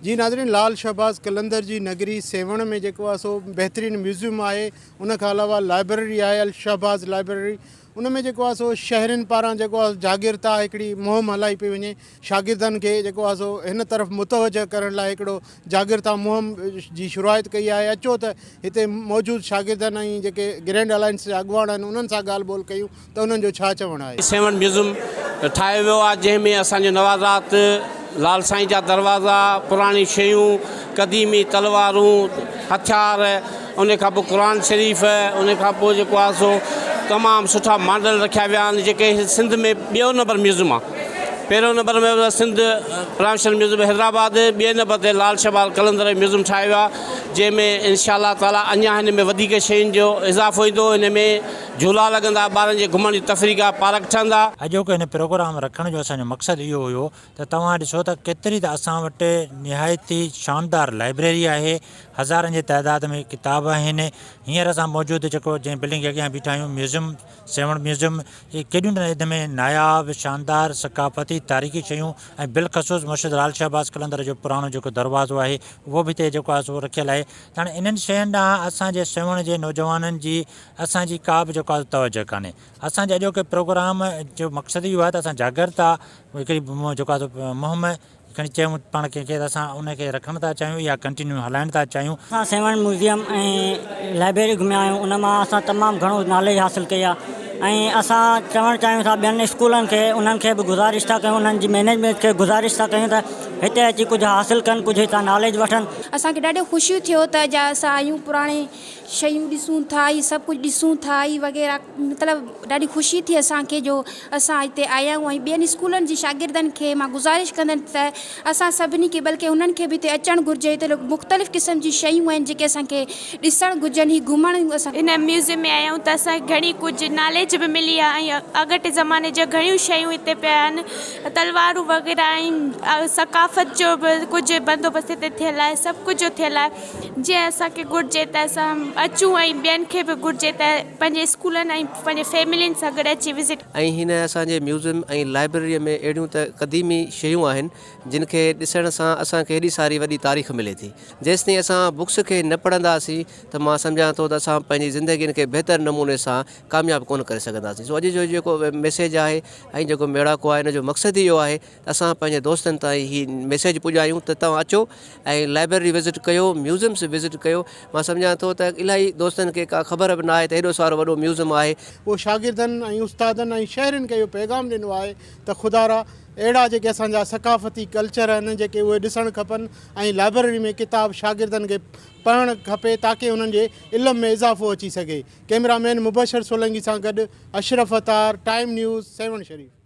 जी नाज़रीन, लाल शहबाज़ कलंदर जी नगरी सेवण में जो आहे सो बेहतरीन म्यूज़ियम है। उन खां अलावा लाइब्रेरी है अल शहबाज़ लाइब्रेरी। उन में जो आहे सो शहरनि पारां जो आहे जागीरता हिकिड़ी मुहिम हलाई पई वञे शागिर्दनि खे जो आहे सो हिन तरफ़ मुतवजह करण लाइ हिकिड़ो जागीरता मुहिम जी शुरूआत कई आहे। अचो त हिते मौजूदु शागिर्दनि ऐं जेके ग्रैंड अलायंस जा अॻुवान आहिनि उन्हनि सां ॻाल्हि ॿोल कयूं त उन्हनि जो छा चवणु आहे। सेवन म्यूज़ियम ठाहियो वियो आहे जंहिंमें असांजो नवाज़ात, लाल साईं जा दरवाज़ा, पुराणी शयूं, क़दीमी तलवारूं, हथियार, उन खां पोइ क़ुरान शरीफ़, उन खां पोइ जेको आहे सो तमामु सुठा मॉडल रखिया विया आहिनि जेके सिंध में ॿियो नंबर म्यूज़ियम आहे। पहिरियों नंबर में सिंध रामशरण म्यूज़ियम हैदराबाद, ॿिए नंबर ते लाल शहबाज़ कलंदर म्यूज़ियम ठाहियो वियो आहे जंहिंमें इंशाअल्लाह ताला अञा हिन में वधीक शयुनि जो इज़ाफ़ो ईंदो। हिन में झूला लॻंदा, ॿारनि जे घुमण जी तफ़रीह आहे, पार्क ठहंदा। अॼोको हिन प्रोग्राम रखण जो असांजो मक़सदु इहो हुयो त तव्हां ॾिसो त केतिरी त असां वटि निहायती शानदार लाइब्रेरी आहे, हज़ारनि जे तइदाद में किताब आहिनि। हींअर असां मौजूदु जेको जंहिं बिल्डिंग जे अॻियां बीठा आहियूं म्यूज़ियम, सेवण म्यूज़ियम, इहे केॾियूं न हिन में नायाब शानदार सक़ाफ़ती तारीख़ी शयूं ऐं बिलख़सूस मुर्शिद लाल शहबाज़ कलंदर जो पुराणो जेको दरवाज़ो आहे उहो बि हिते जेको आहे सो रखियलु आहे। त हाणे इन्हनि शयुनि ॾांहुं असांजे सेवण जे नौजवाननि जी असांजी का बि जेको आहे तवजह कान्हे। असांजे अॼोके प्रोग्राम जो मक़सदु इहो आहे त असां जागरता हिकिड़ी जेको आहे मुहिम खणी चयूं पाण कंहिंखे, त असां उनखे रखणु था चाहियूं या कंटिन्यू हलाइणु था चाहियूं। असां सेवन म्यूज़ियम ऐं लाइब्रेरी घुमिया आहियूं, उन मां असां तमामु घणो नॉलेज हासिलु कई आहे। ऐं असां चवणु चाहियूं था ॿियनि स्कूलनि खे, उन्हनि खे बि गुज़ारिश था कयूं, उन्हनि जी मैनेजमेंट खे गुज़ारिश था कयूं त हिते अची कुझु हासिलु कनि, कुझु हितां नॉलेज वठनि। असांखे ॾाढो ख़ुशी थियो त जा असां आहियूं, पुराणे शयूं ॾिसूं था, हीअ सभु कुझु ॾिसूं था, हीअ वग़ैरह मतिलबु ॾाढी ख़ुशी थी असांखे जो असां हिते आया आहियूं। ऐं ॿियनि स्कूलनि जी शागिर्दनि खे मां गुज़ारिश कंदमि त असां सभिनी खे, बल्कि उन्हनि खे बि हिते अचणु घुरिजे। हिते मुख़्तलिफ़ क़िस्म जी शयूं आहिनि जेके असांखे ॾिसणु घुरिजनि। हीअ घुमणु असां इन म्यूज़ियम में आया आहियूं त असांखे घणी कुझु नॉलेज बि मिली आहे ऐं अॻिते ज़माने जो घणियूं शयूं हिते पिया आहिनि, तलवारूं वग़ैरह ऐं सक़ाफ़त जो बि कुझु बंदोबस्त हिते थियल आहे, सभु कुझु थियल आहे। जीअं असांखे घुरिजे त असां अचूं ऐं ॿियनि खे बि घुरिजे त पंहिंजे स्कूलनि ऐं पंहिंजे फैमिलियुनि सां गॾु अची विज़िट। ऐं हिन असांजे म्यूज़ियम ऐं लाइब्रेरीअ में अहिड़ियूं त क़दीमी शयूं आहिनि जिन खे ॾिसण सां असांखे हेॾी सारी वॾी तारीख़ मिले थी। जेसिताईं असां बुक्स खे न पढ़ंदासीं त मां सम्झां थो त असां पंहिंजी ज़िंदगीअ खे बहितर नमूने सां कामयाबु कोन करे सघंदासीं। सो अॼु जो जेको मैसेज आहे ऐं जेको मेड़ाको आहे, हिन जो मक़सदु इहो आहे त असां पंहिंजे दोस्तनि ताईं हीअ मैसेज पुॼायूं त तव्हां अचो ऐं लाइब्रेरी विज़िट कयो, म्यूज़ियम्स विज़िट कयो। मां सम्झां थो त इलाही दोस्तनि खे का ख़बर बि न आहे त हेॾो सारो वॾो म्यूज़ियम आहे। उहो शागिर्दनि ऐं उस्तादनि ऐं शहरनि खे इहो पैगाम ॾिनो आहे त ख़ुदारा अहिड़ा जेके असांजा सक़ाफ़ती कल्चर आहिनि जेके उहे ॾिसणु खपनि ऐं लाइब्रेरी में किताब शागिर्दनि खे पढ़णु खपे ताकी उन्हनि जे इल्म में इज़ाफ़ो अची सघे। कैमरामैन मुबशर सोलंगी सां गॾु अशरफ अतार, टाइम न्यूज़, सेवण शरीफ़।